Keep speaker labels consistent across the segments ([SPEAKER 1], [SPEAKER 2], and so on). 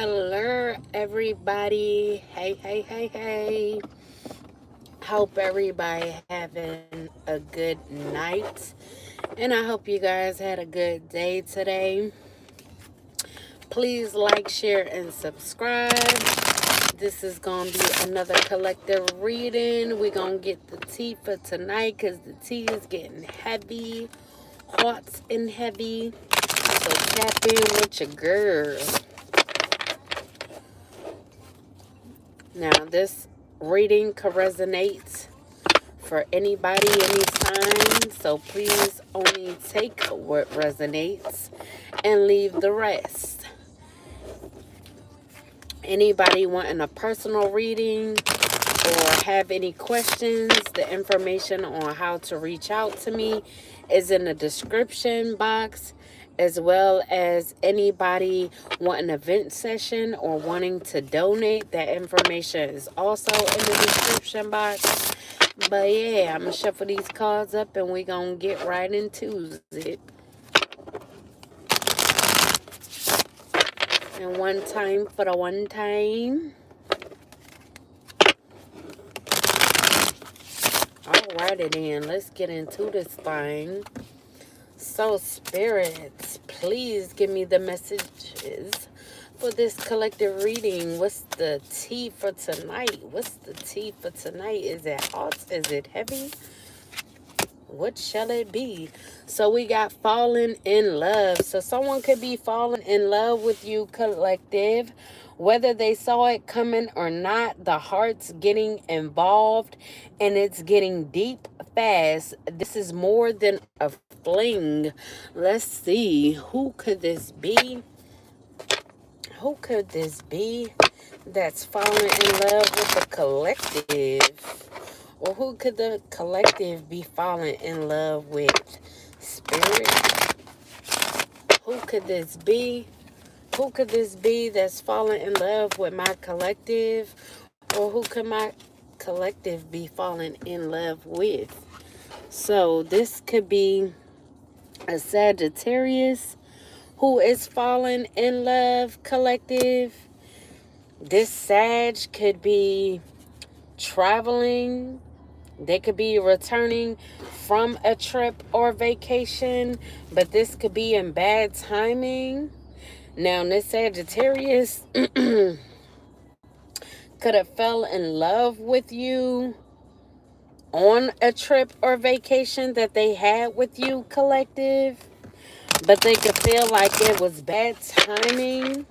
[SPEAKER 1] Hello, everybody. Hey. Hope everybody having a good night. And I hope you guys had a good day today. Please like, share, and subscribe. This is going to be another collective reading. We're going to get the tea for tonight because the tea is getting heavy, hot and heavy. So tap in with your girl. Now, this reading could resonate for anybody, anytime. So please only take what resonates and leave the rest. Anybody wanting a personal reading or have any questions, the information on how to reach out to me is in the description box, as well as anybody wanting an event session or wanting to donate. That information is also in the description box. But yeah, I'm going to shuffle these cards up and we're going to get right into it. And one time for the one time. Alrighty then, let's get into this thing. So spirits, please give me the messages for this collective reading. What's the tea for tonight? What's the tea for tonight? Is it hot? Is it heavy? What shall it be? So we got falling in love. So someone could be falling in love with you, collective. Whether they saw it coming or not, the heart's getting involved and it's getting deep fast. This is more than a fling. Let's see. Who could this be? Who could this be that's falling in love with the collective? Or who could the collective be falling in love with? Spirit? Who could this be? Who could this be that's falling in love with my collective? Or who could my collective be falling in love with? So this could be a Sagittarius who is falling in love, collective. This Sag could be traveling. They could be returning from a trip or vacation, but this could be in bad timing. Now, this Sagittarius could have fell in love with you on a trip or vacation that they had with you, collective, but they could feel like it was bad timing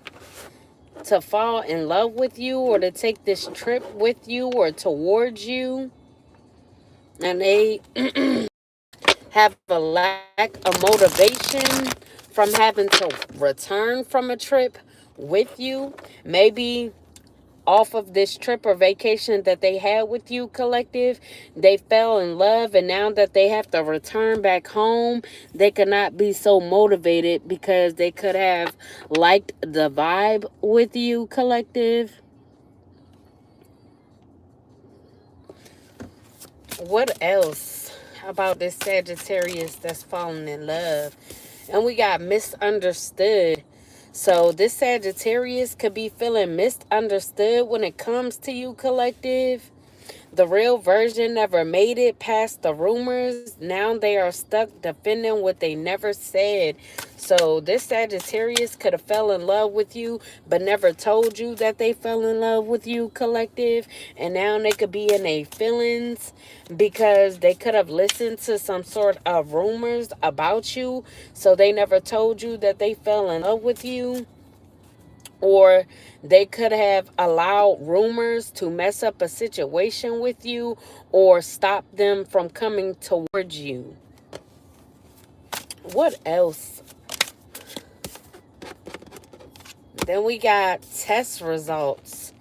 [SPEAKER 1] to fall in love with you or to take this trip with you or towards you. And they have a lack of motivation from having to return from a trip with you. Maybe off of this trip or vacation that they had with you, collective, they fell in love, and now that they have to return back home, they could not be so motivated because they could have liked the vibe with you, collective. What else about this Sagittarius that's falling in love? And we got misunderstood. So this Sagittarius could be feeling misunderstood when it comes to you, collective. The real version never made it past the rumors. Now they are stuck defending what they never said. So this Sagittarius could have fell in love with you, but never told you that they fell in love with you, collective. And now they could be in their feelings because they could have listened to some sort of rumors about you. So they never told you that they fell in love with you. Or they could have allowed rumors to mess up a situation with you or stop them from coming towards you. What else? Then we got test results.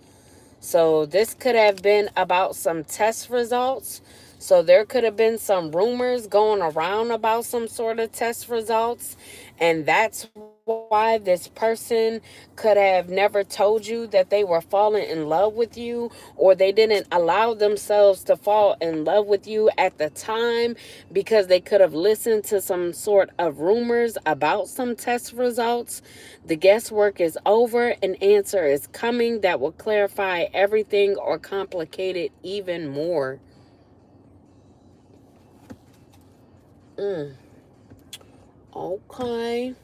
[SPEAKER 1] So this could have been about some test results. So there could have been some rumors going around about some sort of test results. And that's why this person could have never told you that they were falling in love with you, or they didn't allow themselves to fall in love with you at the time because they could have listened to some sort of rumors about some test results. The guesswork is over. An answer is coming that will clarify everything or complicate it even more. Okay.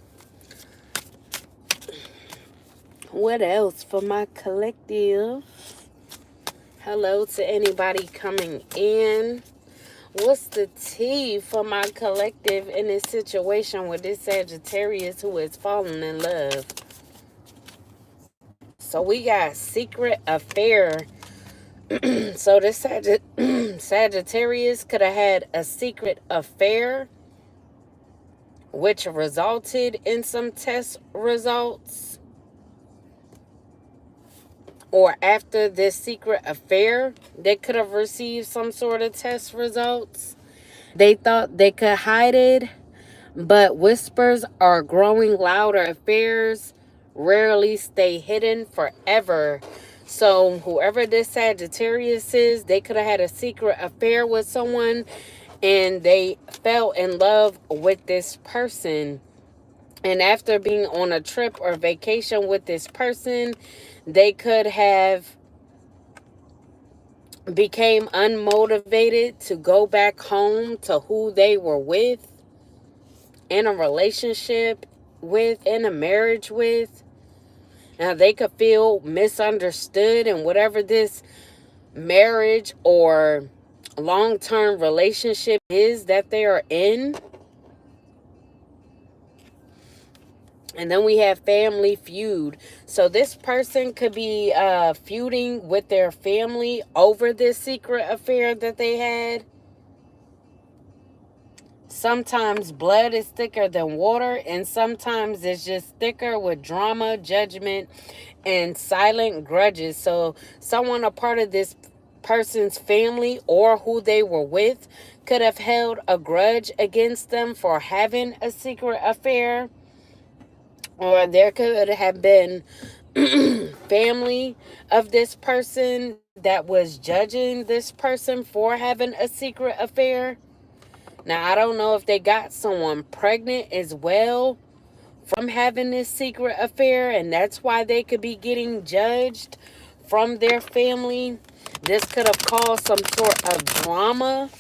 [SPEAKER 1] What else for my collective? Hello to anybody coming in. What's the tea for my collective in this situation with this Sagittarius who is falling in love? So we got secret affair. So this Sagittarius could have had a secret affair, which resulted in some test results. Or after this secret affair, they could have received some sort of test results. They thought they could hide it, but whispers are growing louder. Affairs rarely stay hidden forever. So whoever this Sagittarius is, they could have had a secret affair with someone and they fell in love with this person. And after being on a trip or vacation with this person, they could have became unmotivated to go back home to who they were with, in a relationship with, in a marriage with. Now they could feel misunderstood in whatever this marriage or long-term relationship is that they are in. And then we have family feud. So this person could be feuding with their family over this secret affair that they had. Sometimes blood is thicker than water, and sometimes it's just thicker with drama, judgment, and silent grudges. So someone a part of this person's family or who they were with could have held a grudge against them for having a secret affair. Or there could have been family of this person that was judging this person for having a secret affair. Now, I don't know if they got someone pregnant as well from having this secret affair, and that's why they could be getting judged from their family. This could have caused some sort of drama.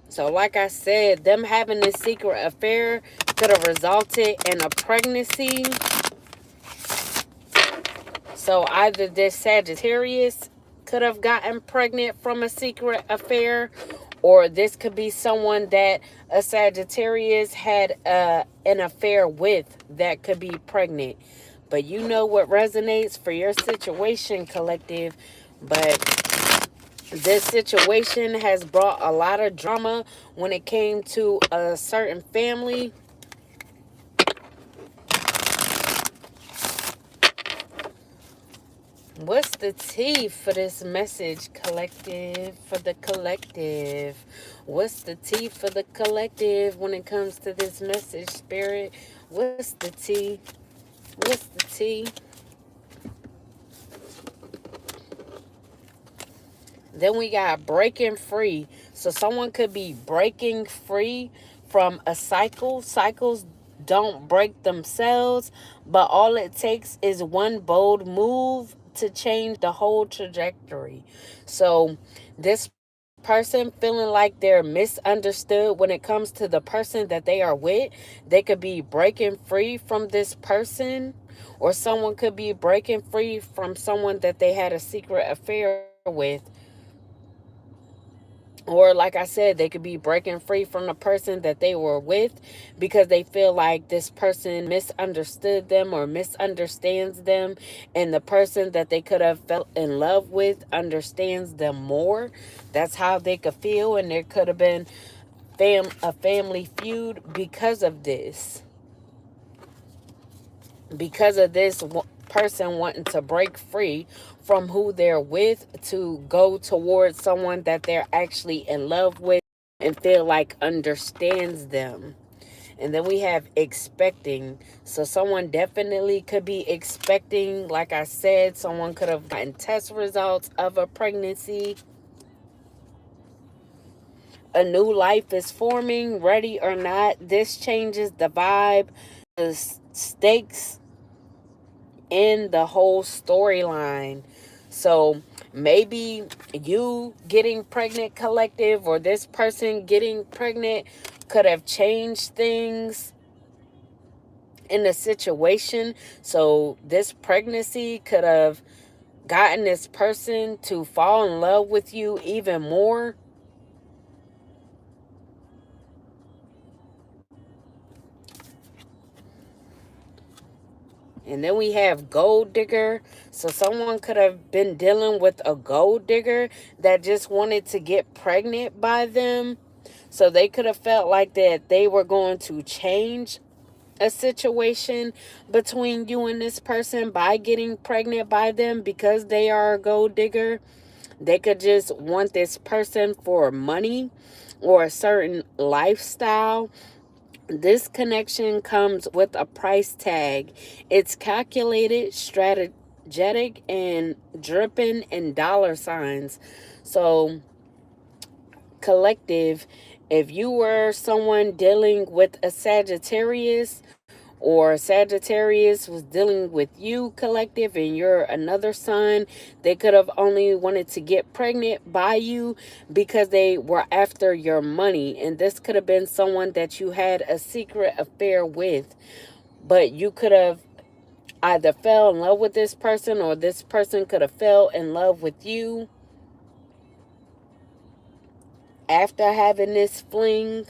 [SPEAKER 1] So like I said, them having this secret affair could have resulted in a pregnancy. So either this Sagittarius could have gotten pregnant from a secret affair, or this could be someone that a Sagittarius had an affair with that could be pregnant. But you know what resonates for your situation, collective. But this situation has brought a lot of drama when it came to a certain family. What's the tea for this message, collective? For the collective. What's the tea for the collective when it comes to this message, spirit? What's the tea? What's the tea? Then we got breaking free. So someone could be breaking free from a cycle. Cycles don't break themselves, but all it takes is one bold move to change the whole trajectory. So this person feeling like they're misunderstood when it comes to the person that they are with, they could be breaking free from this person, or someone could be breaking free from someone that they had a secret affair with. Or like I said, they could be breaking free from the person that they were with because they feel like this person misunderstood them or misunderstands them. And the person that they could have fell in love with understands them more. That's how they could feel. And there could have been a family feud because of this. Because of this person wanting to break free from who they're with to go towards someone that they're actually in love with. and feel like understands them. And then we have expecting. So someone definitely could be expecting, like I said, someone could have gotten test results of a pregnancy. A new life is forming, ready or not. This changes the vibe, the stakes in the whole storyline. So maybe you getting pregnant, collective, or this person getting pregnant could have changed things in the situation. So this pregnancy could have gotten this person to fall in love with you even more. And then we have gold digger. So someone could have been dealing with a gold digger that just wanted to get pregnant by them. So they could have felt like that they were going to change a situation between you and this person by getting pregnant by them because they are a gold digger. They could just want this person for money or a certain lifestyle. This connection comes with a price tag. It's calculated, strategic, and dripping in dollar signs. So, collective, if you were someone dealing with a Sagittarius, or Sagittarius was dealing with you, collective, and you're another sign, they could have only wanted to get pregnant by you because they were after your money. And this could have been someone that you had a secret affair with, but you could have either fell in love with this person or this person could have fell in love with you after having this fling.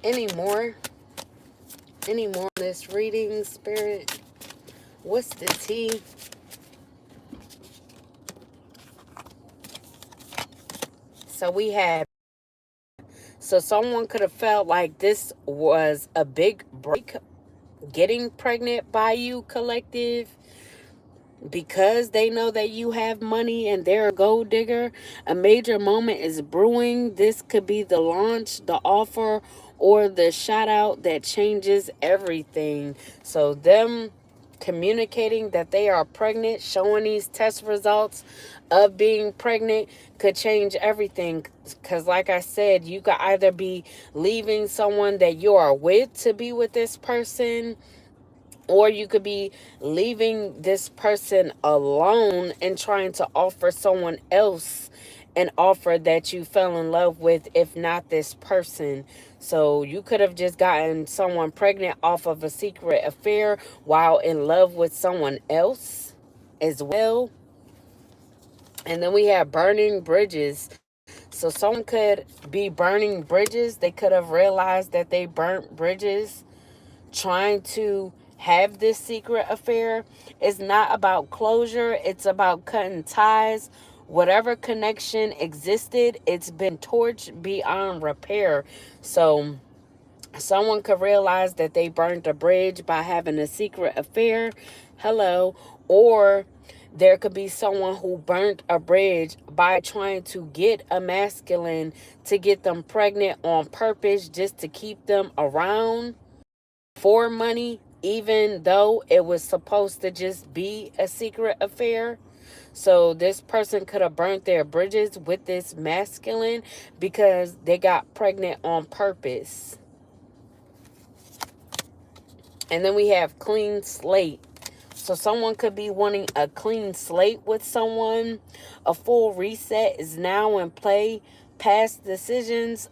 [SPEAKER 1] Any more? Any more on this reading, Spirit? What's the tea? So we have, so someone could have felt like this was a big break getting pregnant by you, collective, because they know that you have money and they're a gold digger. A major moment is brewing. This could be the launch, the offer, or the shout out that changes everything. So them communicating that they are pregnant, showing these test results of being pregnant could change everything. Because like I said, you could either be leaving someone that you are with to be with this person, or you could be leaving this person alone and trying to offer someone else an offer that you fell in love with, if not this person. So you could have just gotten someone pregnant off of a secret affair while in love with someone else as well. And then we have burning bridges. So someone could be burning bridges. They could have realized that they burnt bridges trying to have this secret affair. Is not about closure. It's about cutting ties. Whatever connection existed, it's been torched beyond repair. So someone could realize that they burned a bridge by having a secret affair. Hello. Or there could be someone who burnt a bridge by trying to get a masculine to get them pregnant on purpose just to keep them around for money, even though it was supposed to just be a secret affair. So this person could have burnt their bridges with this masculine because they got pregnant on purpose. And then we have clean slate. So someone could be wanting a clean slate with someone. A full reset is now in play. Past decisions,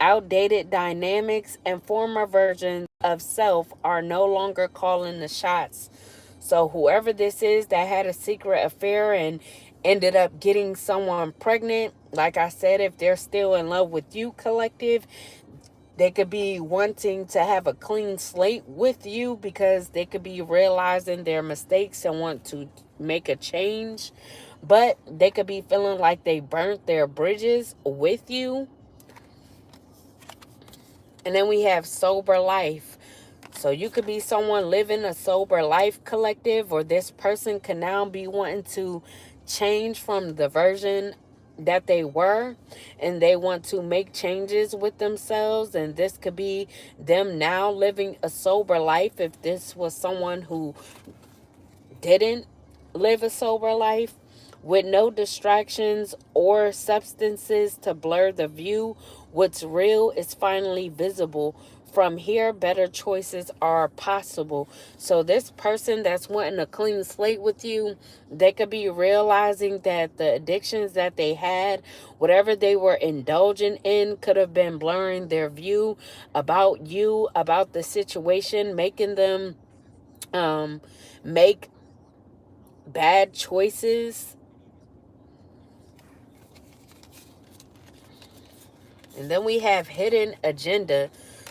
[SPEAKER 1] outdated dynamics, and former versions of self are no longer calling the shots. So whoever this is that had a secret affair and ended up getting someone pregnant, like I said, if they're still in love with you, collective, they could be wanting to have a clean slate with you because they could be realizing their mistakes and want to make a change. But they could be feeling like they burnt their bridges with you. And then we have sober life. So you could be someone living a sober life, collective, or this person can now be wanting to change from the version that they were, and they want to make changes with themselves. And this could be them now living a sober life. If this was someone who didn't live a sober life, with no distractions or substances to blur the view, what's real is finally visible. From here, better choices are possible. So this person that's wanting a clean slate with you, they could be realizing that the addictions that they had, whatever they were indulging in, could have been blurring their view about you, about the situation, making them make bad choices. And then we have hidden agenda.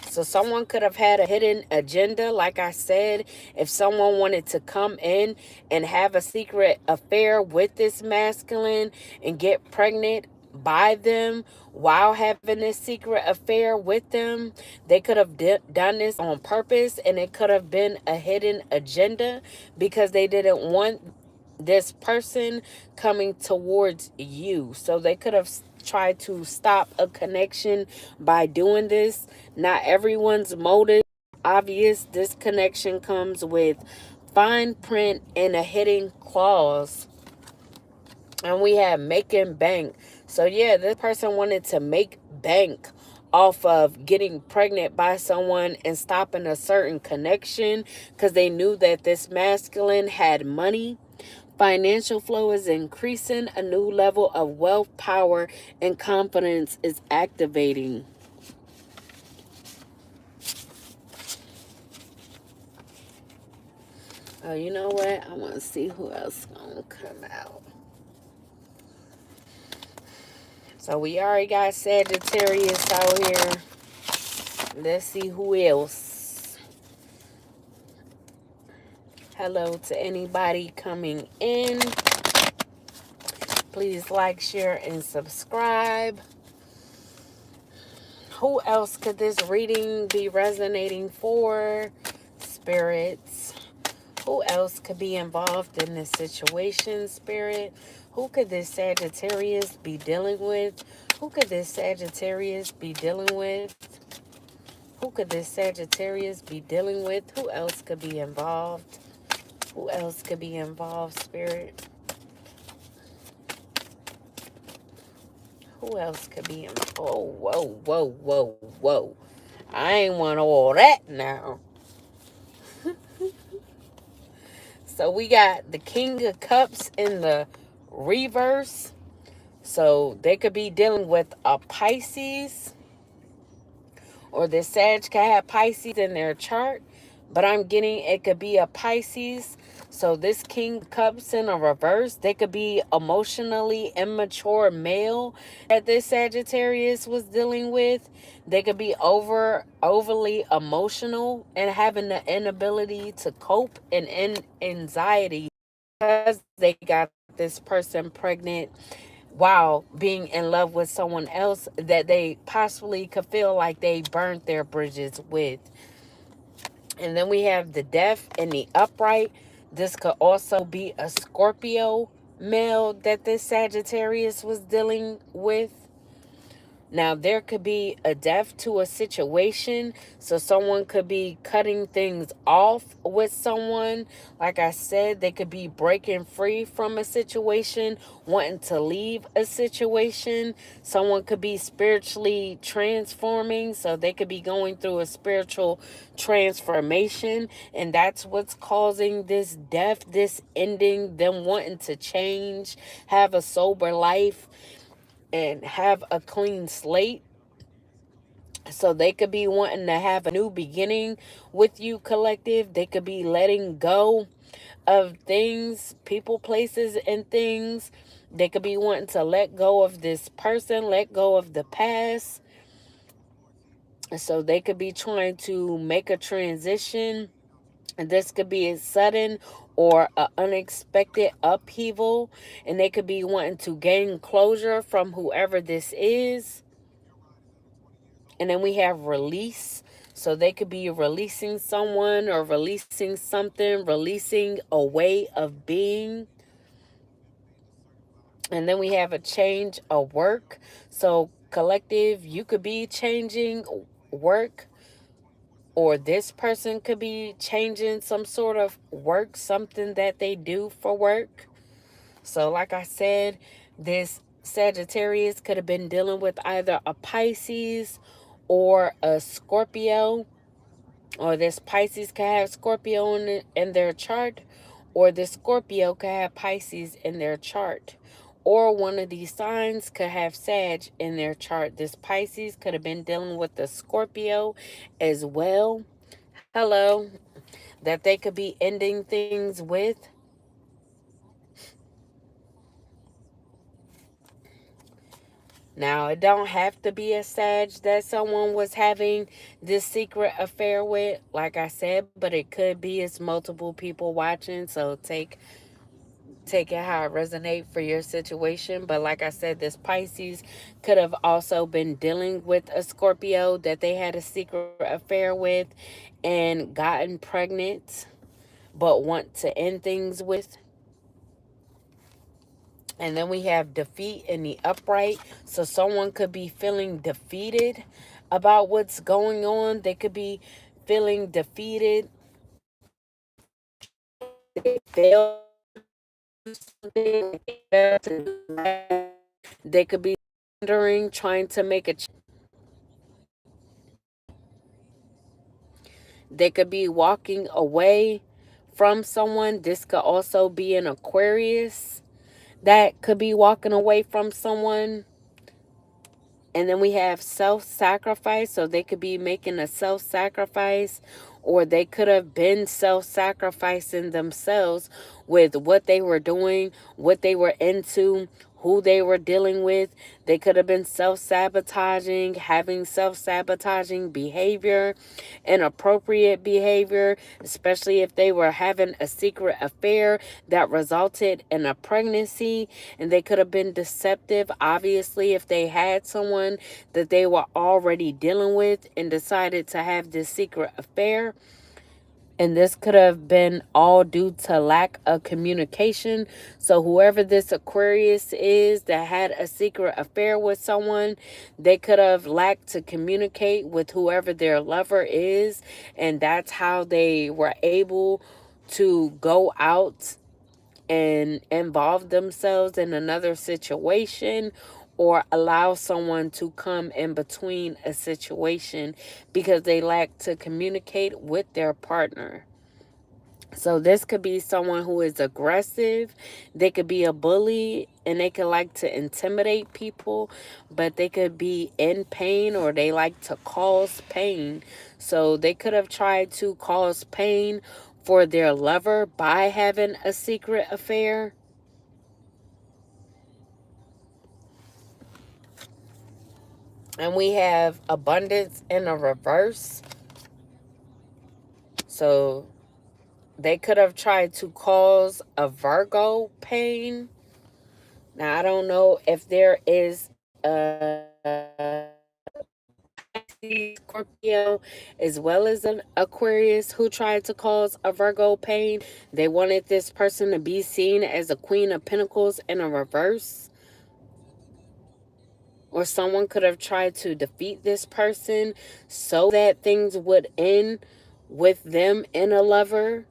[SPEAKER 1] So someone could have had a hidden agenda. Like I said, if someone wanted to come in and have a secret affair with this masculine and get pregnant by them while having this secret affair with them, they could have done this on purpose, and it could have been a hidden agenda because they didn't want this person coming towards you. So they could have tried to stop a connection by doing this. Not everyone's motive obvious. This connection comes with fine print and a hidden clause. And we have making bank. So yeah, this person wanted to make bank off of getting pregnant by someone and stopping a certain connection because they knew that this masculine had money. Financial flow is increasing. A new level of wealth, power, and confidence is activating. Oh, you know what? I want to see who else gonna come out. So we already got Sagittarius out here. Let's see who else. Hello to anybody coming in. Please like, share, and subscribe. Who else could this reading be resonating for? Spirits. Who else could be involved in this situation, Spirit? Who could this Sagittarius be dealing with? Who could this Sagittarius be dealing with? Who could this Sagittarius be dealing with? Who else could be involved? Who else could be involved, Spirit? Who else could be involved? Oh, whoa, whoa, whoa, whoa. I ain't want all that now. So we got the King of Cups in the reverse. So they could be dealing with a Pisces, or the Sag could have Pisces in their chart. But I'm getting it could be a Pisces. So this King of Cups in a reverse, they could be emotionally immature male that this Sagittarius was dealing with. They could be overly emotional and having the inability to cope and anxiety because they got this person pregnant while being in love with someone else that they possibly could feel like they burnt their bridges with. And then we have the Death and the Upright. This could also be a Scorpio male that this Sagittarius was dealing with. Now, there could be a death to a situation. So someone could be cutting things off with someone. Like I said, they could be breaking free from a situation, wanting to leave a situation. Someone could be spiritually transforming. So they could be going through a spiritual transformation. And that's what's causing this death, this ending, them wanting to change, have a sober life, and have a clean slate. So they could be wanting to have a new beginning with you, collective. They could be letting go of things, people, places, and things. They could be wanting to let go of this person, let go of the past. So they could be trying to make a transition. And this could be a sudden or an unexpected upheaval. And they could be wanting to gain closure from whoever this is. And then we have release. So they could be releasing someone or releasing something, releasing a way of being. And then we have a change of work. So, collective, you could be changing work, or this person could be changing some sort of work, something that they do for work. So, like I said, this Sagittarius could have been dealing with either a Pisces or a Scorpio, or this Pisces could have Scorpio in their chart, or this Scorpio could have Pisces in their chart, or one of these signs could have Sag in their chart. This Pisces could have been dealing with the Scorpio as well. Hello, that they could be ending things with. Now, it don't have to be a Sag that someone was having this secret affair with, like I said, but it could be. It's multiple people watching, so take it how it resonate for your situation. But like I said, this Pisces could have also been dealing with a Scorpio that they had a secret affair with and gotten pregnant, but want to end things with. And then we have defeat in the upright. So someone could be feeling defeated about what's going on. They could be feeling defeated. They failed something. They could be wondering, trying to make a. They could be walking away from someone. This could also be an Aquarius that could be walking away from someone. And then we have self-sacrifice. So they could be making a self-sacrifice, or they could have been self-sacrificing themselves with what they were doing, what they were into, who they were dealing with. They could have been self-sabotaging, having self-sabotaging behavior, inappropriate behavior, especially if they were having a secret affair that resulted in a pregnancy. And they could have been deceptive, obviously, if they had someone that they were already dealing with and decided to have this secret affair. And this could have been all due to lack of communication. So whoever this Aquarius is that had a secret affair with someone, they could have lacked to communicate with whoever their lover is. And that's how they were able to go out and involve themselves in another situation, or allow someone to come in between a situation because they lack to communicate with their partner. So this could be someone who is aggressive. They could be a bully, and they could like to intimidate people, but they could be in pain, or they like to cause pain. So they could have tried to cause pain for their lover by having a secret affair. And we have abundance in a reverse. So they could have tried to cause a Virgo pain. Now, I don't know if there is a Scorpio as well as an Aquarius who tried to cause a Virgo pain. They wanted this person to be seen as a Queen of Pentacles in a reverse. Or someone could have tried to defeat this person so that things would end with them and a lover.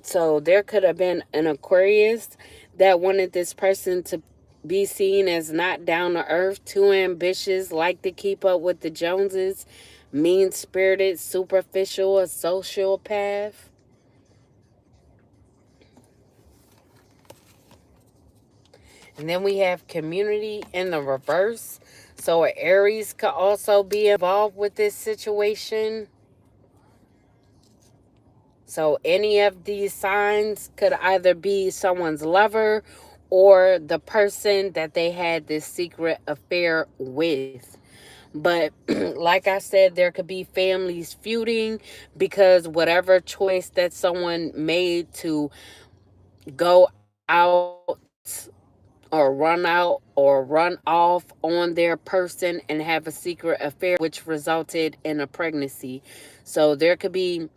[SPEAKER 1] So there could have been an Aquarius that wanted this person to be seen as not down to earth, too ambitious, like to keep up with the Joneses, mean spirited, superficial, a sociopath. And then we have community in the reverse. So an Aries could also be involved with this situation. So any of these signs could either be someone's lover or the person that they had this secret affair with. But like I said, there could be families feuding because whatever choice that someone made to go out or run out or run off on their person and have a secret affair, which resulted in a pregnancy. So there could be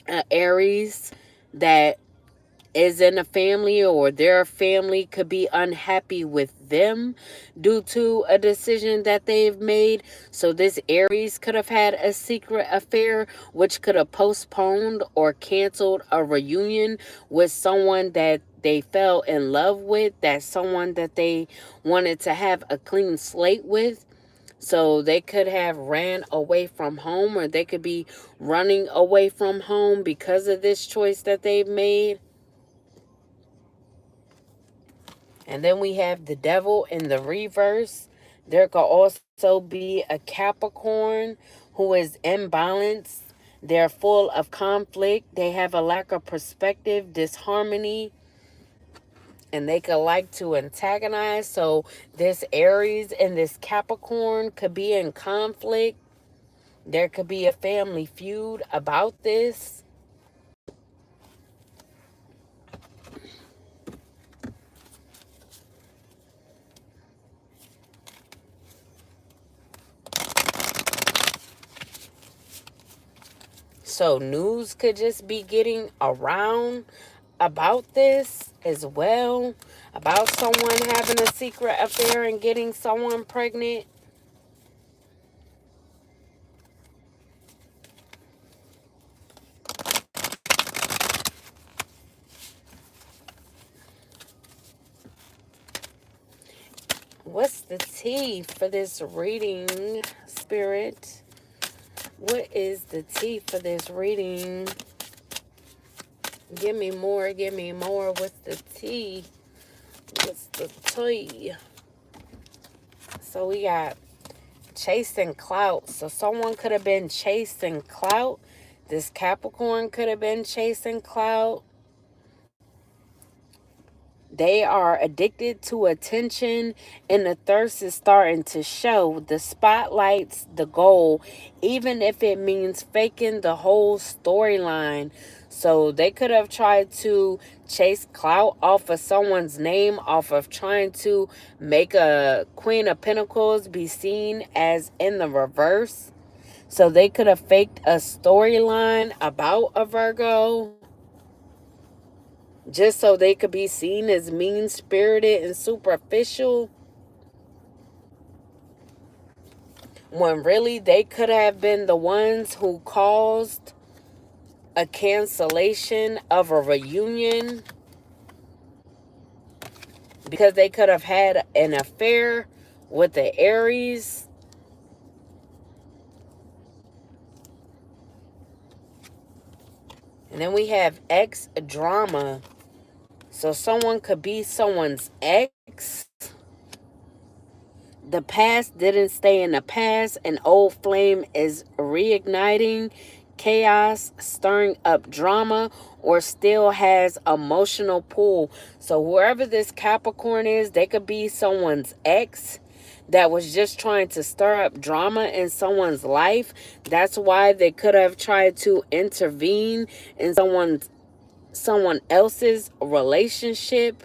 [SPEAKER 1] an Aries that is in a family, or their family could be unhappy with them due to a decision that they've made. So this Aries could have had a secret affair, which could have postponed or canceled a reunion with someone that they fell in love with, that someone that they wanted to have a clean slate with. So they could have ran away from home, or they could be running away from home because of this choice that they've made. And then we have the devil in the reverse. There could also be a Capricorn who is imbalanced. They're full of conflict. They have a lack of perspective, disharmony, and they could like to antagonize. So this Aries and this Capricorn could be in conflict. There could be a family feud about this. So news could just be getting around about this as well, about someone having a secret affair and getting someone pregnant. What's the tea for this reading, Spirit? What is the tea for this reading? Give me more, give me more. What's the tea? What's the tea? So we got chasing clout. So someone could have been chasing clout. This Capricorn could have been chasing clout. They are addicted to attention, and the thirst is starting to show. The spotlight's the goal, even if it means faking the whole storyline. So they could have tried to chase clout off of someone's name, off of trying to make a Queen of Pentacles be seen as in the reverse. So they could have faked a storyline about a Virgo, just so they could be seen as mean-spirited and superficial, when really they could have been the ones who caused a cancellation of a reunion, because they could have had an affair with the Aries. And then we have ex drama. So someone could be someone's ex. The past didn't stay in the past. An old flame is reigniting chaos, stirring up drama, or still has emotional pull. So whoever this Capricorn is, they could be someone's ex that was just trying to stir up drama in someone's life. That's why they could have tried to intervene in someone else's relationship,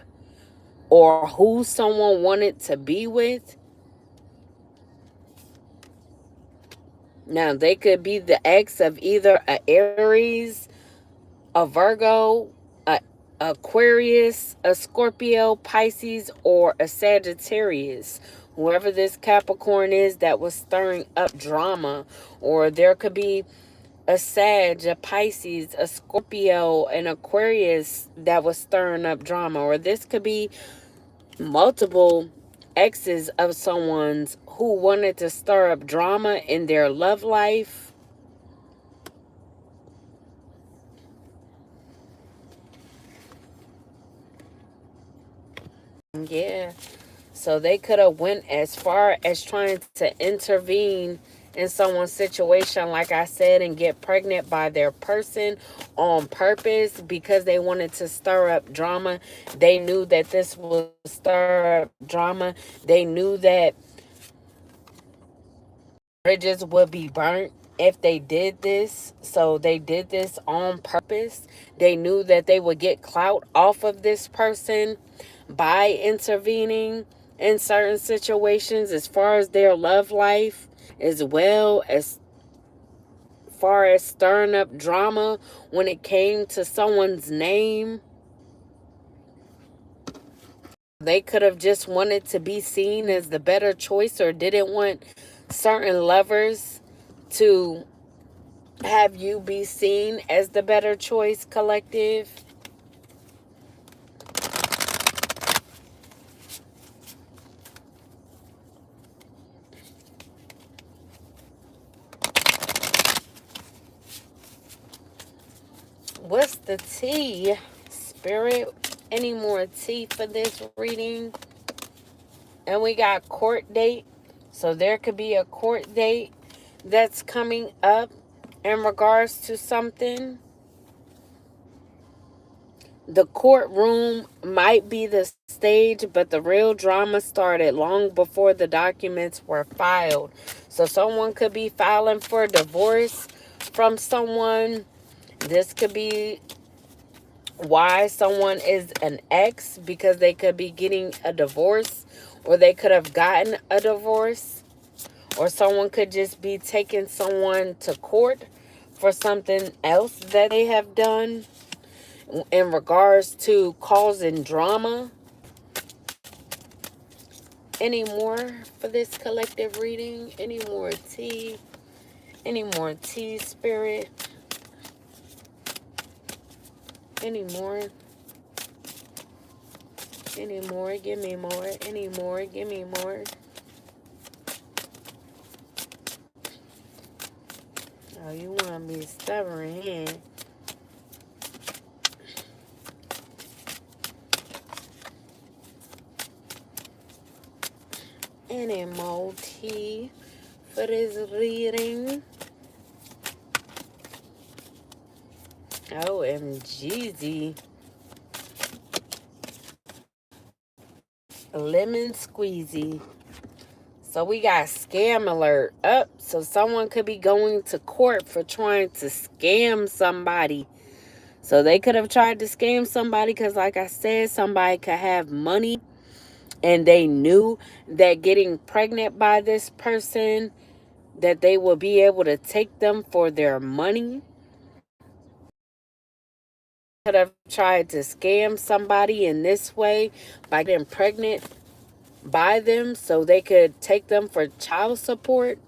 [SPEAKER 1] or who someone wanted to be with. Now, they could be the ex of either a Aries, a Virgo, a Aquarius, a Scorpio, Pisces, or a Sagittarius. Whoever this Capricorn is that was stirring up drama. Or there could be a Sag, a Pisces, a Scorpio, an Aquarius that was stirring up drama. Or this could be multiple exes of someone's who wanted to stir up drama in their love life. Yeah. So they could have went as far as trying to intervene in someone's situation, like I said, and get pregnant by their person on purpose because they wanted to stir up drama. They knew that this would stir up drama. They knew that bridges would be burnt if they did this. So they did this on purpose. They knew that they would get clout off of this person by intervening in certain situations as far as their love life, as well as far as stirring up drama when it came to someone's name. They could have just wanted to be seen as the better choice, or didn't want certain lovers to have you be seen as the better choice, collective. What's the tea, Spirit? Any more tea for this reading? And we got court date. So there could be a court date that's coming up in regards to something. The courtroom might be the stage, but the real drama started long before the documents were filed. So someone could be filing for divorce from someone. This could be why someone is an ex, because they could be getting a divorce, or they could have gotten a divorce, or someone could just be taking someone to court for something else that they have done in regards to causing drama. Any more for this collective reading? Any more tea? Any more tea, Spirit? Any more? Any more? Give me more. Any more? Give me more. Oh, you want to be stubborn, huh? Any more tea for this reading? OMGZ. Lemon squeezy. So we got scam alert up. So someone could be going to court for trying to scam somebody. So they could have tried to scam somebody because, like I said, somebody could have money and they knew that getting pregnant by this person, that they will be able to take them for their money. Could have tried to scam somebody in this way by getting pregnant by them so they could take them for child support.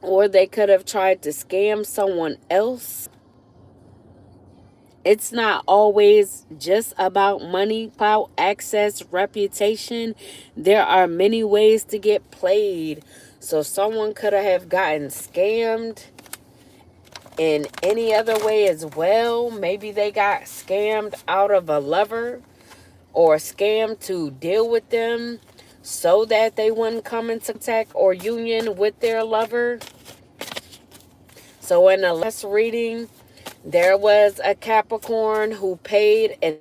[SPEAKER 1] Or they could have tried to scam someone else. It's not always just about money, clout, access, reputation. There are many ways to get played. So someone could have gotten scammed in any other way as well. Maybe they got scammed out of a lover, or scammed to deal with them so that they wouldn't come into contact or union with their lover. So in the last reading, there was a Capricorn who paid an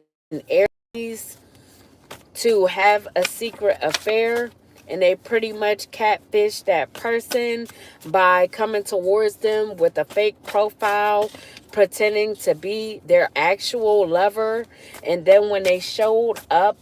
[SPEAKER 1] Aries to have a secret affair, and they pretty much catfished that person by coming towards them with a fake profile, pretending to be their actual lover. And then when they showed up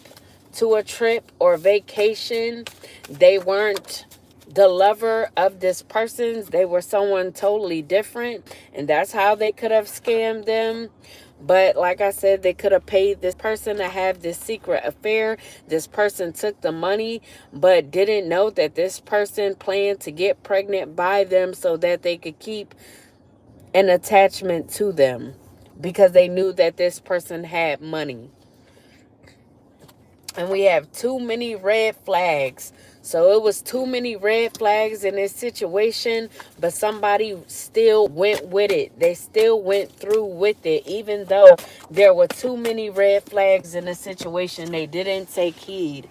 [SPEAKER 1] to a trip or vacation, they weren't the lover of this person. They were someone totally different, and that's how they could have scammed them. But like I said, they could have paid this person to have this secret affair. This person took the money, but didn't know that this person planned to get pregnant by them so that they could keep an attachment to them, because they knew that this person had money. And we have too many red flags. So it was too many red flags in this situation, but somebody still went with it. They still went through with it, even though there were too many red flags in the situation. They didn't take heed.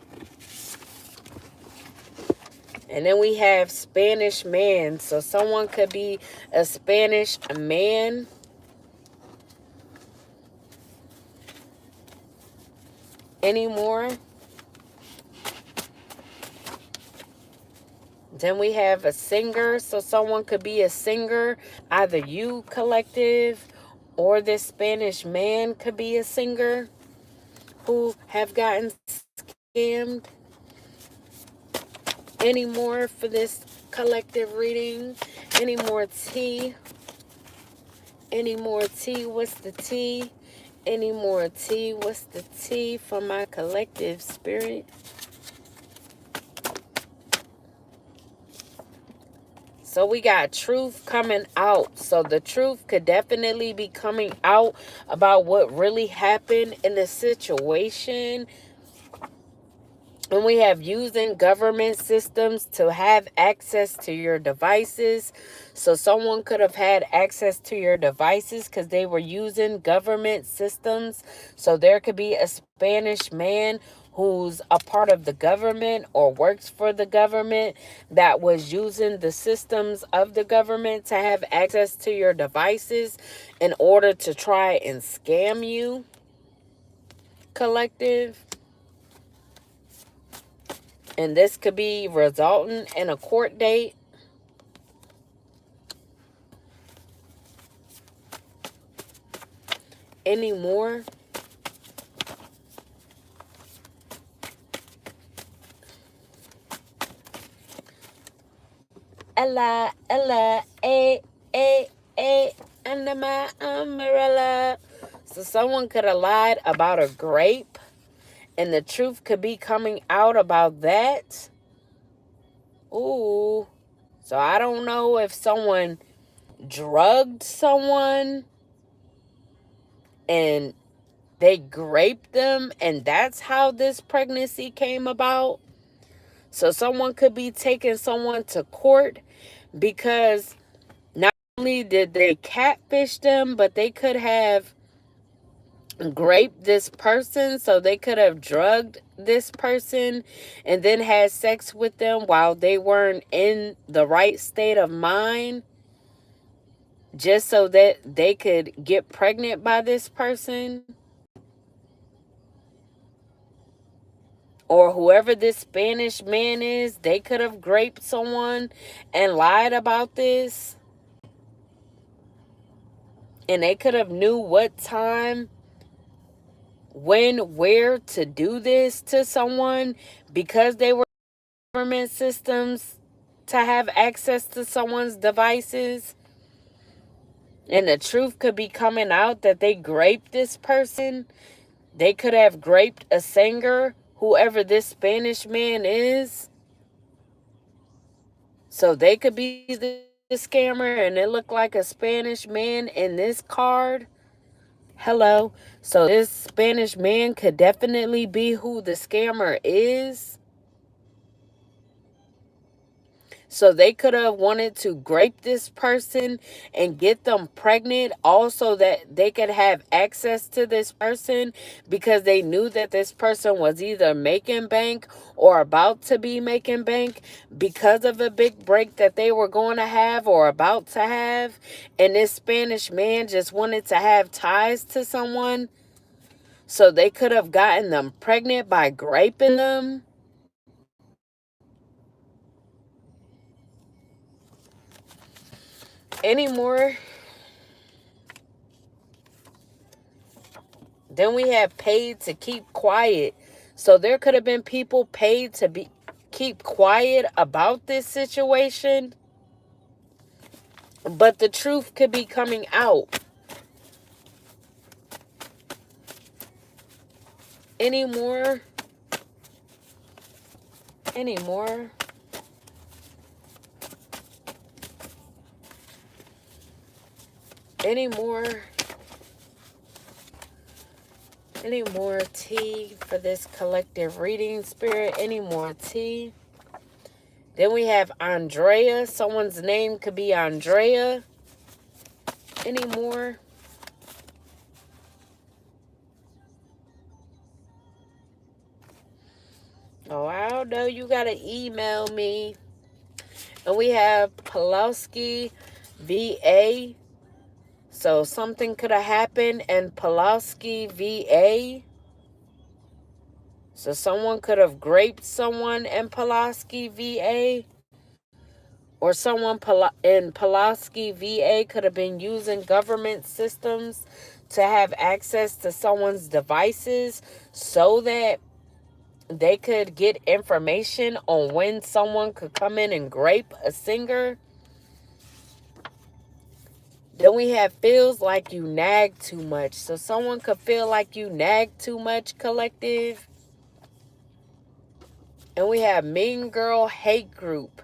[SPEAKER 1] And then we have Spanish man. So someone could be a Spanish man. Any more? Then we have a singer. So someone could be a singer. Either you, collective, or this Spanish man could be a singer. who have gotten scammed. Any more for this collective reading? Any more tea? Any more tea? What's the tea? Any more tea? What's the tea for my collective spirit? So we got truth coming out. So the truth could definitely be coming out about what really happened in the situation. And we have using government systems to have access to your devices. So someone could have had access to your devices because they were using government systems. So there could be a Spanish man who's a part of the government or works for the government that was using the systems of the government to have access to your devices in order to try and scam you, collective. And this could be resulting in a court date. Any more? Ella, under my umbrella. So someone could have lied about a grape, and the truth could be coming out about that. Ooh. So I don't know if someone drugged someone and they graped them, and that's how this pregnancy came about. So someone could be taking someone to court because not only did they catfish them, but they could have graped this person. So they could have drugged this person and then had sex with them while they weren't in the right state of mind, just so that they could get pregnant by this person. Or whoever this Spanish man is, they could have graped someone and lied about this. And they could have knew what time, when, where to do this to someone because they were government systems to have access to someone's devices. And the truth could be coming out that they graped this person. They could have graped a singer, whoever this Spanish man is. So they could be the scammer, and it looked like a Spanish man in this card. Hello. So this Spanish man could definitely be who the scammer is. So they could have wanted to grape this person and get them pregnant also, that they could have access to this person because they knew that this person was either making bank or about to be making bank because of a big break that they were going to have or about to have. And this Spanish man just wanted to have ties to someone. So they could have gotten them pregnant by graping them. Any more? Then we have paid to keep quiet. So there could have been people paid to keep quiet about this situation. But the truth could be coming out. Any more? Any more? Any more? Any more tea for this collective reading, spirit? Any more tea? Then we have Andrea. Someone's name could be Andrea. Any more? Oh, I don't know. You got to email me. And we have Pulaski VA. So something could have happened in Pulaski VA. So someone could have graped someone in Pulaski VA. Or someone in Pulaski VA could have been using government systems to have access to someone's devices so that they could get information on when someone could come in and grape a singer. Then we have feels like you nag too much. So someone could feel like you nag too much, collective. And we have mean girl hate group.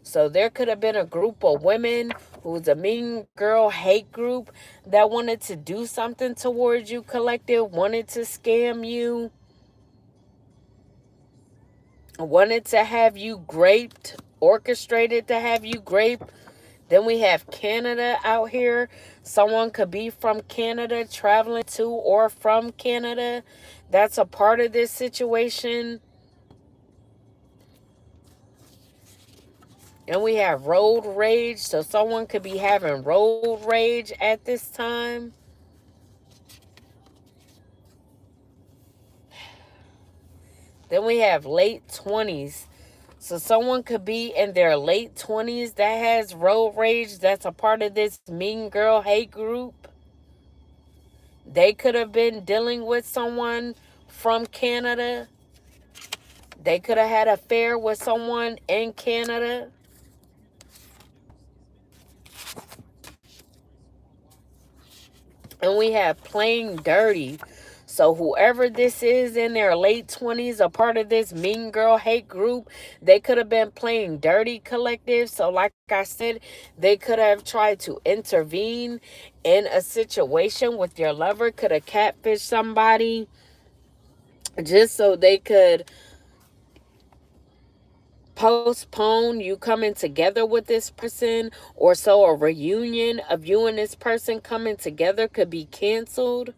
[SPEAKER 1] So there could have been a group of women who was a mean girl hate group that wanted to do something towards you, collective, wanted to scam you, wanted to have you graped, orchestrated to have you graped. Then we have Canada out here. Someone could be from Canada, traveling to or from Canada. That's a part of this situation. And we have road rage. So someone could be having road rage at this time. Then we have late 20s. So someone could be in their late 20s that has road rage. That's a part of this mean girl hate group. They could have been dealing with someone from Canada. They could have had an affair with someone in Canada. And we have playing dirty. So whoever this is in their late 20s, a part of this mean girl hate group, they could have been playing dirty, collective. So like I said, they could have tried to intervene in a situation with your lover, could have catfished somebody just so they could postpone you coming together with this person, or so a reunion of you and this person coming together could be canceled.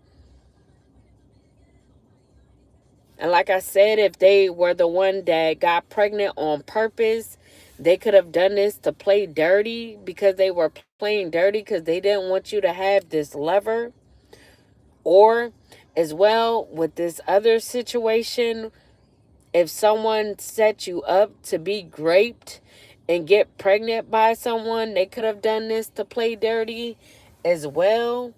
[SPEAKER 1] And like I said, if they were the one that got pregnant on purpose, they could have done this to play dirty, because they were playing dirty because they didn't want you to have this lover. Or as well with this other situation, if someone set you up to be raped and get pregnant by someone, they could have done this to play dirty as well.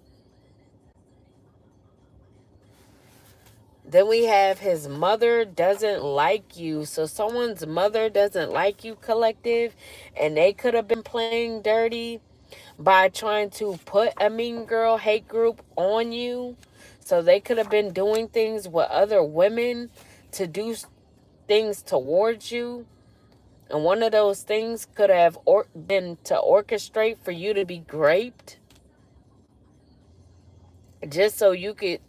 [SPEAKER 1] Then we have his mother doesn't like you. So someone's mother doesn't like you, collective, and they could have been playing dirty by trying to put a mean girl hate group on you. So they could have been doing things with other women to do things towards you. And one of those things could have been to orchestrate for you to be raped, just so you could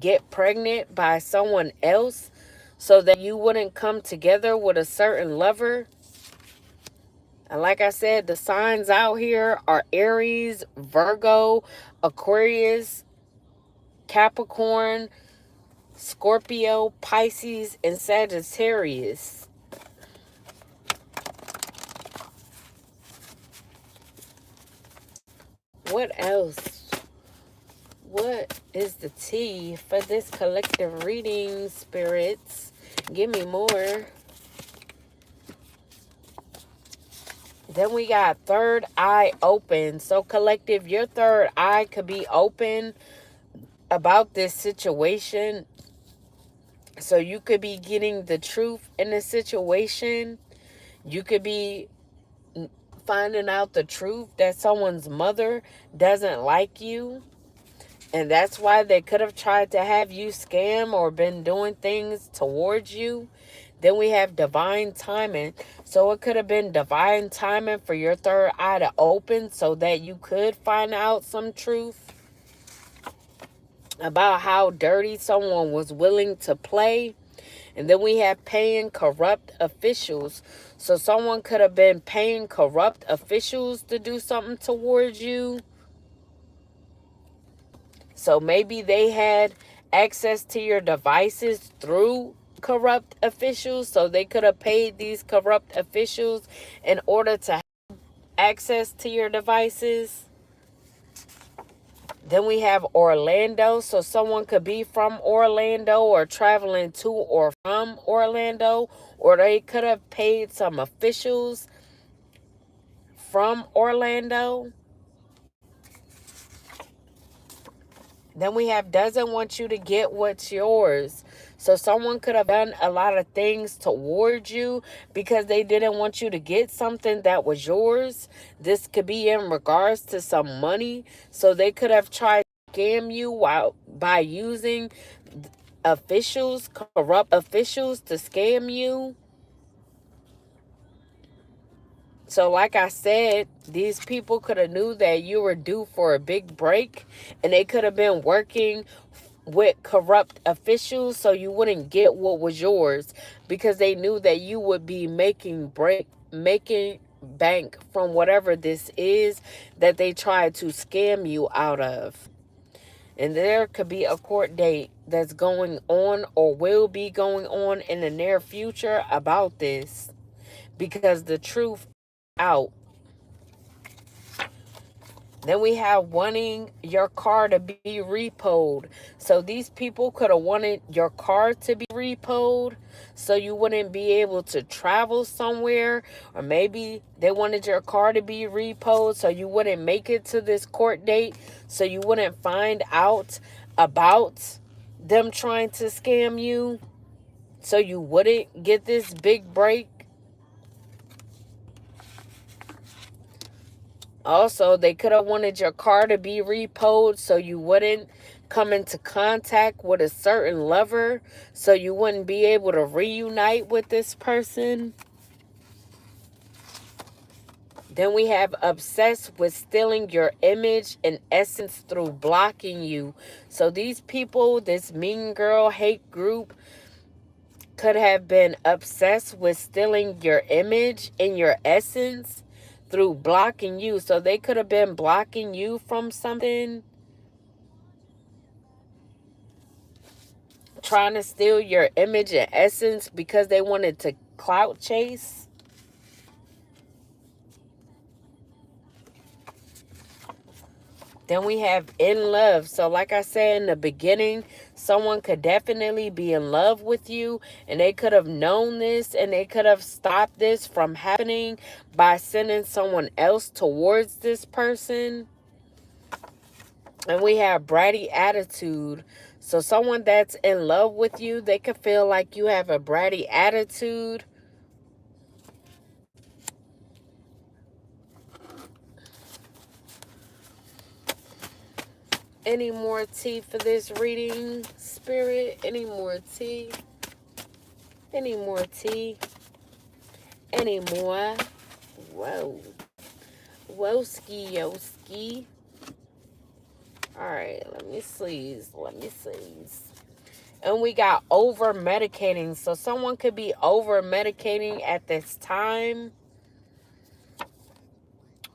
[SPEAKER 1] get pregnant by someone else, so that you wouldn't come together with a certain lover. And like I said, the signs out here are Aries, Virgo, Aquarius, Capricorn, Scorpio, Pisces, and Sagittarius. What else? What is the tea for this collective reading, spirits? Give me more. Then we got third eye open. So collective, your third eye could be open about this situation. So you could be getting the truth in the situation. You could be finding out the truth that someone's mother doesn't like you. And that's why they could have tried to have you scam or been doing things towards you. Then we have divine timing. So it could have been divine timing for your third eye to open so that you could find out some truth about how dirty someone was willing to play. And then we have paying corrupt officials. So someone could have been paying corrupt officials to do something towards you. So maybe they had access to your devices through corrupt officials. So they could have paid these corrupt officials in order to have access to your devices. Then we have Orlando. So someone could be from Orlando or traveling to or from Orlando. Or they could have paid some officials from Orlando. Then we have doesn't want you to get what's yours. So someone could have done a lot of things towards you because they didn't want you to get something that was yours. This could be in regards to some money. So they could have tried to scam you by using officials, corrupt officials, to scam you. So like I said, these people could have knew that you were due for a big break, and they could have been working with corrupt officials so you wouldn't get what was yours, because they knew that you would be making bank from whatever this is that they tried to scam you out of. And there could be a court date that's going on or will be going on in the near future about this, because the truth out. Then we have wanting your car to be repoed. So these people could have wanted your car to be repoed so you wouldn't be able to travel somewhere. Or maybe they wanted your car to be repoed so you wouldn't make it to this court date, so you wouldn't find out about them trying to scam you, so you wouldn't get this big break. Also, they could have wanted your car to be repoed so you wouldn't come into contact with a certain lover, so you wouldn't be able to reunite with this person. Then we have obsessed with stealing your image and essence through blocking you. So these people, this mean girl hate group, could have been obsessed with stealing your image and your essence through blocking you. So they could have been blocking you from something, trying to steal your image and essence because they wanted to clout chase. Then we have in love. So like I said in the beginning, someone could definitely be in love with you, and they could have known this, and they could have stopped this from happening by sending someone else towards this person. And we have bratty attitude. So someone that's in love with you, they could feel like you have a bratty attitude. Any more tea for this reading, Spirit? Any more tea? Any more tea? Any more? Whoa. Woski, yoski. Alright, let me see. And we got over medicating. So someone could be over medicating at this time,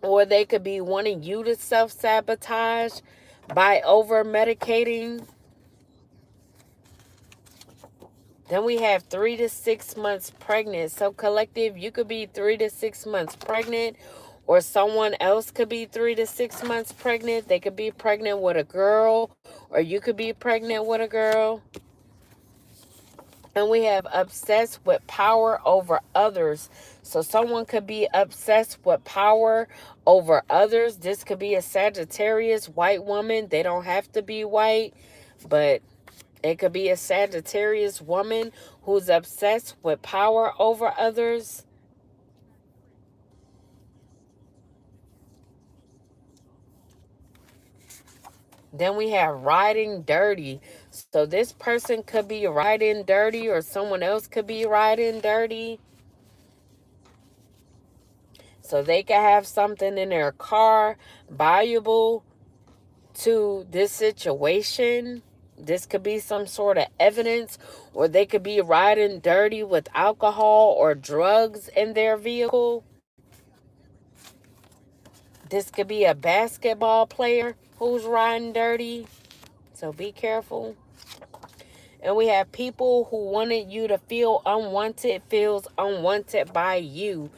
[SPEAKER 1] or they could be wanting you to self-sabotage by over medicating. Then we have 3 to 6 months pregnant. So collective, you could be 3 to 6 months pregnant, or someone else could be 3 to 6 months pregnant. They could be pregnant with a girl, or you could be pregnant with a girl. And we have obsessed with power over others. So someone could be obsessed with power over others. This could be a Sagittarius white woman. They don't have to be white, but it could be a Sagittarius woman who's obsessed with power over others. Then we have riding dirty. So this person could be riding dirty, or someone else could be riding dirty. So they could have something in their car valuable to this situation. This could be some sort of evidence, or they could be riding dirty with alcohol or drugs in their vehicle. This could be a basketball player who's riding dirty. So be careful. And we have people who wanted you to feel unwanted, feels unwanted by you.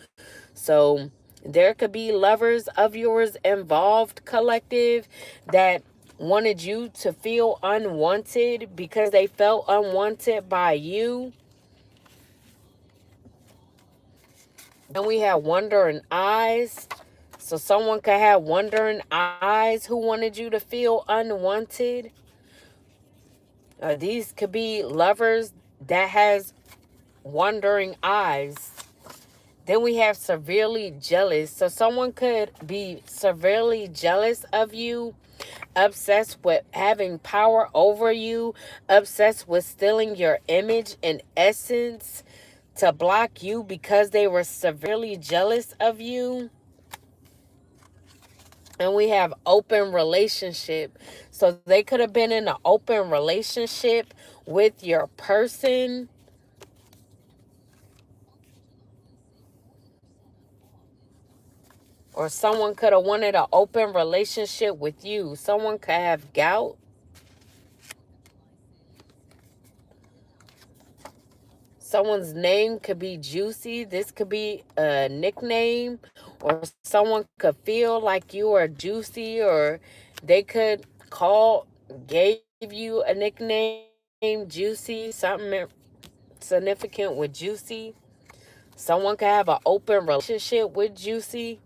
[SPEAKER 1] So there could be lovers of yours involved, collective, that wanted you to feel unwanted because they felt unwanted by you. Then we have wandering eyes. So someone could have wandering eyes who wanted you to feel unwanted. These could be lovers that has wandering eyes. Then we have severely jealous. So someone could be severely jealous of you, obsessed with having power over you, obsessed with stealing your image and essence to block you because they were severely jealous of you. And we have open relationship. So they could have been in an open relationship with your person. Or someone could have wanted an open relationship with you. Someone could have gout. Someone's name could be Juicy. This could be a nickname. Or someone could feel like you are Juicy. Or they could gave you a nickname, Juicy. Something significant with Juicy. Someone could have an open relationship with Juicy.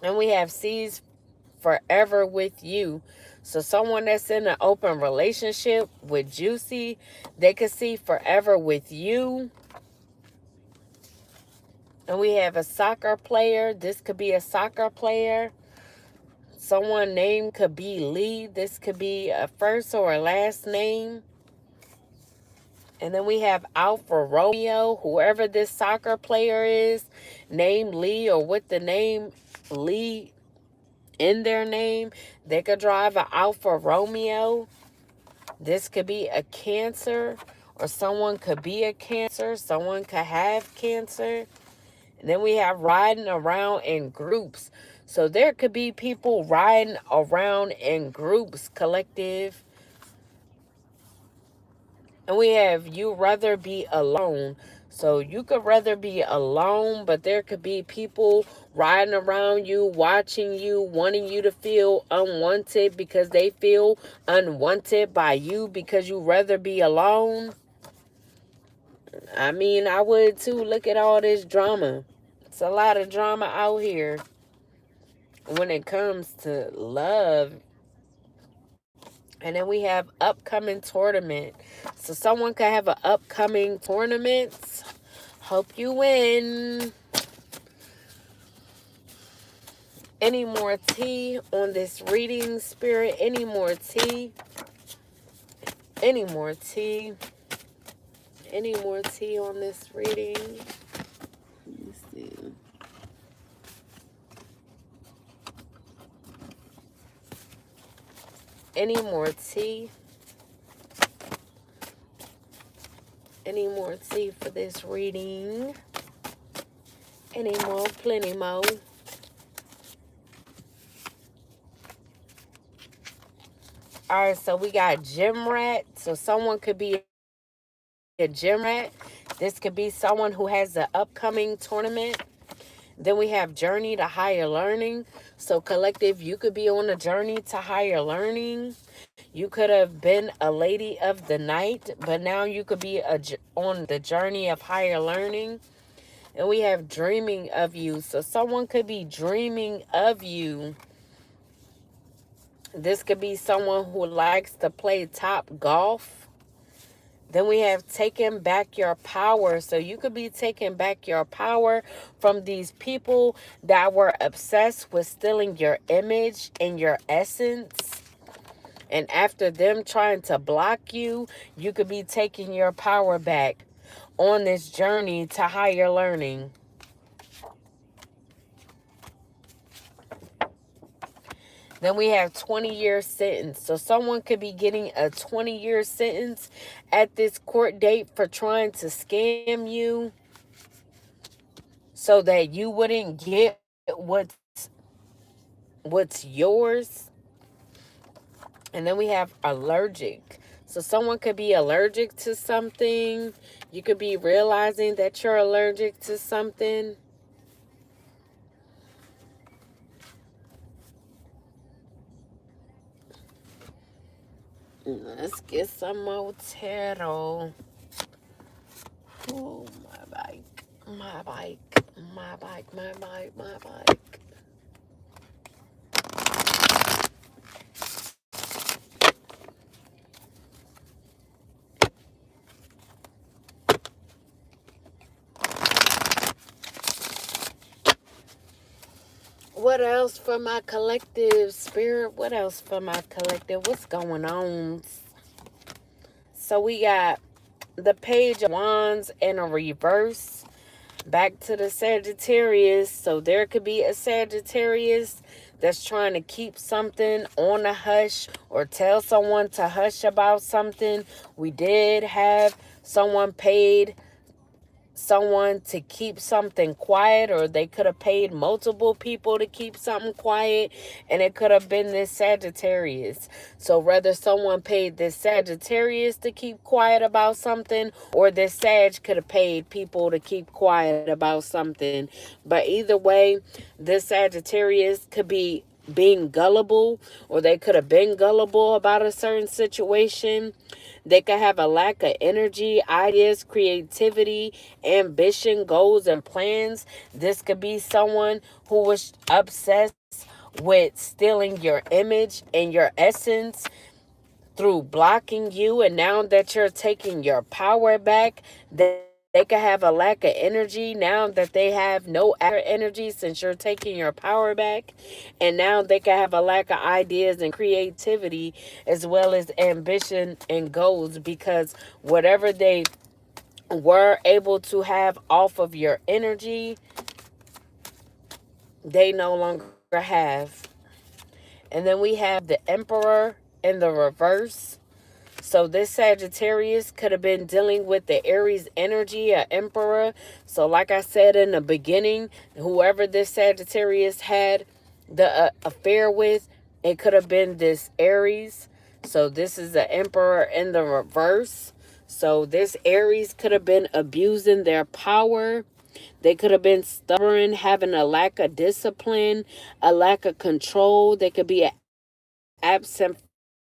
[SPEAKER 1] And we have C's forever with you. So someone that's in an open relationship with Juicy, they could see forever with you. And we have a soccer player. This could be a soccer player. Someone name could be Lee. This could be a first or a last name. And then we have Alpha Romeo. Whoever this soccer player is, name Lee or with the name Lee in their name, they could drive an Alpha Romeo. This could be a Cancer, or someone could be a Cancer. Someone could have Cancer. And then we have riding around in groups. So there could be people riding around in groups, collective. And we have you rather be alone. So you could rather be alone, but there could be people riding around you, watching you, wanting you to feel unwanted because they feel unwanted by you because you rather be alone. I mean, I would too. Look at all this drama. It's a lot of drama out here when it comes to love. And then we have upcoming tournament. So someone could have an upcoming tournament. Hope you win. Any more tea on this reading, Spirit? Any more tea? Any more tea? Any more tea on this reading? Let me see. Any more tea? Any more tea for this reading? Any more? Plenty more. All right, so we got gym rat. So someone could be a gym rat. This could be someone who has an upcoming tournament. Then we have journey to higher learning. So collective, you could be on a journey to higher learning. You could have been a lady of the night, but now you could be on the journey of higher learning. And we have dreaming of you. So someone could be dreaming of you. This could be someone who likes to play top golf. Then we have taken back your power. So you could be taking back your power from these people that were obsessed with stealing your image and your essence. And after them trying to block you, you could be taking your power back on this journey to higher learning. Then we have 20-year sentence. So someone could be getting a 20-year sentence at this court date for trying to scam you so that you wouldn't get what's yours. And then we have allergic. So someone could be allergic to something. You could be realizing that you're allergic to something. Let's get some more tarot. Oh, my bike. My bike. My bike. My bike. My bike. What else for my collective spirit? What else for my collective? What's going on? So we got the Page of Wands in a reverse. Back to the Sagittarius. So there could be a Sagittarius that's trying to keep something on a hush or tell someone to hush about something. We did have someone paid someone to keep something quiet, or they could have paid multiple people to keep something quiet, and it could have been this Sagittarius. So whether someone paid this Sagittarius to keep quiet about something, or this Sag could have paid people to keep quiet about something. But either way, this Sagittarius could be being gullible, or they could have been gullible about a certain situation. They could have a lack of energy, ideas, creativity, ambition, goals, and plans. This could be someone who was obsessed with stealing your image and your essence through blocking you. And now that you're taking your power back, they could have a lack of energy now that they have no energy since you're taking your power back. And now they could have a lack of ideas and creativity as well as ambition and goals, because whatever they were able to have off of your energy, they no longer have. And then we have the Emperor in the reverse. So this Sagittarius could have been dealing with the Aries energy, a Emperor. So like I said in the beginning, whoever this Sagittarius had the affair with, it could have been this Aries. So this is the Emperor in the reverse. So this Aries could have been abusing their power. They could have been stubborn, having a lack of discipline, a lack of control. They could be an absent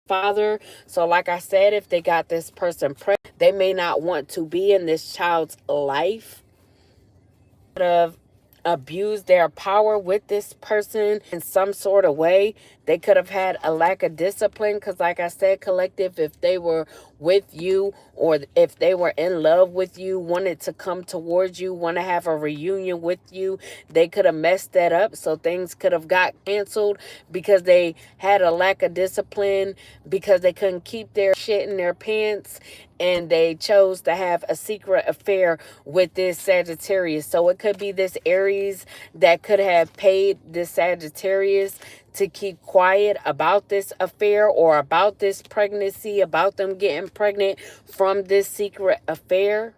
[SPEAKER 1] father. So like I said, if they got this person pregnant, they may not want to be in this child's life. Have abused their power with this person in some sort of way. They could have had a lack of discipline, because like I said, collective, if they were with you or if they were in love with you, wanted to come towards you, want to have a reunion with you, they could have messed that up. So things could have got canceled because they had a lack of discipline, because they couldn't keep their shit in their pants, and they chose to have a secret affair with this Sagittarius. So it could be this Aries that could have paid this Sagittarius to keep quiet about this affair, or about this pregnancy, about them getting pregnant from this secret affair.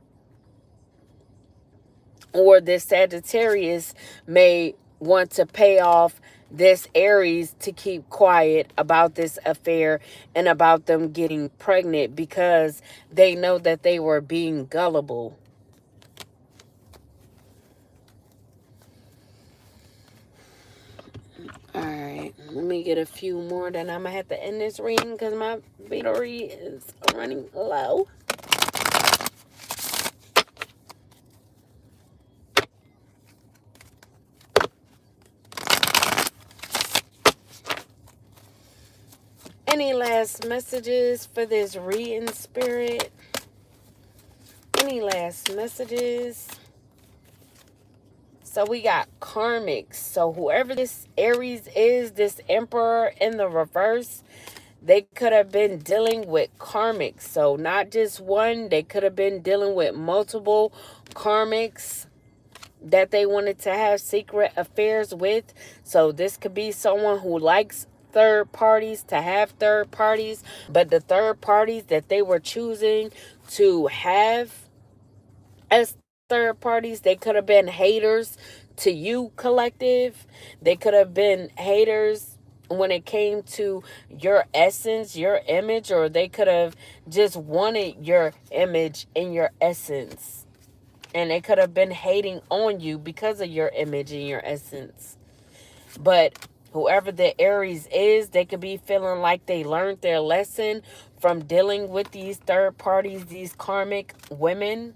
[SPEAKER 1] Or this Sagittarius may want to pay off this Aries to keep quiet about this affair and about them getting pregnant, because they know that they were being gullible. Alright, let me get a few more, then I'm going to have to end this reading because my battery is running low. Any last messages for this reading, Spirit? Any last messages? So we got karmics. So whoever this Aries is, this Emperor in the reverse, they could have been dealing with karmics. So not just one, they could have been dealing with multiple karmics that they wanted to have secret affairs with. So this could be someone who likes third parties, to have third parties, but the third parties that they were choosing to have as third parties, they could have been haters to you, collective. They could have been haters when it came to your essence, your image, or they could have just wanted your image and your essence. And they could have been hating on you because of your image and your essence. But whoever the Aries is, they could be feeling like they learned their lesson from dealing with these third parties, these karmic women.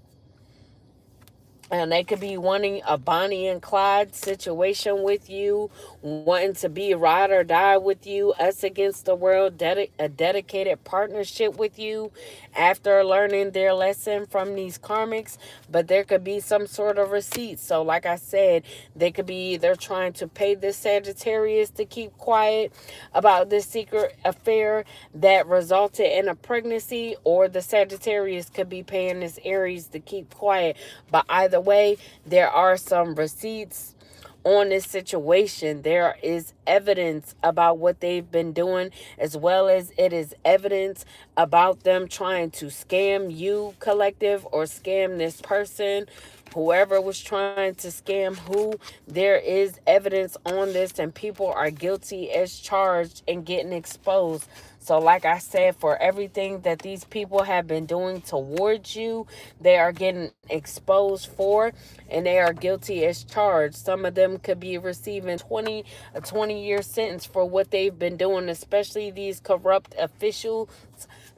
[SPEAKER 1] And they could be wanting a Bonnie and Clyde situation with you, wanting to be ride or die with you, us against the world, a dedicated partnership with you after learning their lesson from these karmics. But there could be some sort of receipt. So, like I said, they could be either trying to pay this Sagittarius to keep quiet about this secret affair that resulted in a pregnancy, or the Sagittarius could be paying this Aries to keep quiet. But either way, there are some receipts on this situation. There is evidence about what they've been doing, as well as it is evidence about them trying to scam you, collective, or scam this person, whoever was trying to scam who. There is evidence on this, and people are guilty as charged and getting exposed. So, like I said, for everything that these people have been doing towards you, they are getting exposed for, and they are guilty as charged. Some of them could be receiving a 20-year sentence for what they've been doing, especially these corrupt officials.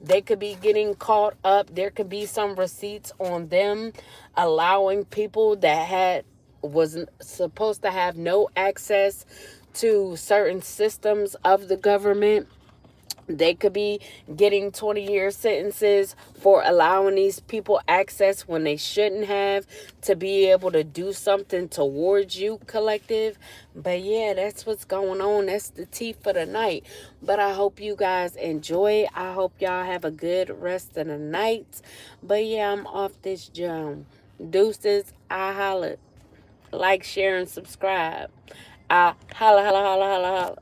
[SPEAKER 1] They could be getting caught up. There could be some receipts on them allowing people that wasn't supposed to have no access to certain systems of the government. They could be getting 20-year sentences for allowing these people access when they shouldn't have, to be able to do something towards you, collective. But yeah, that's what's going on. That's the tea for the night. But I hope you guys enjoy. I hope y'all have a good rest of the night. But yeah, I'm off this jump. Deuces, I holla. Like, share, and subscribe. I holla, holla, holla, holla, holla.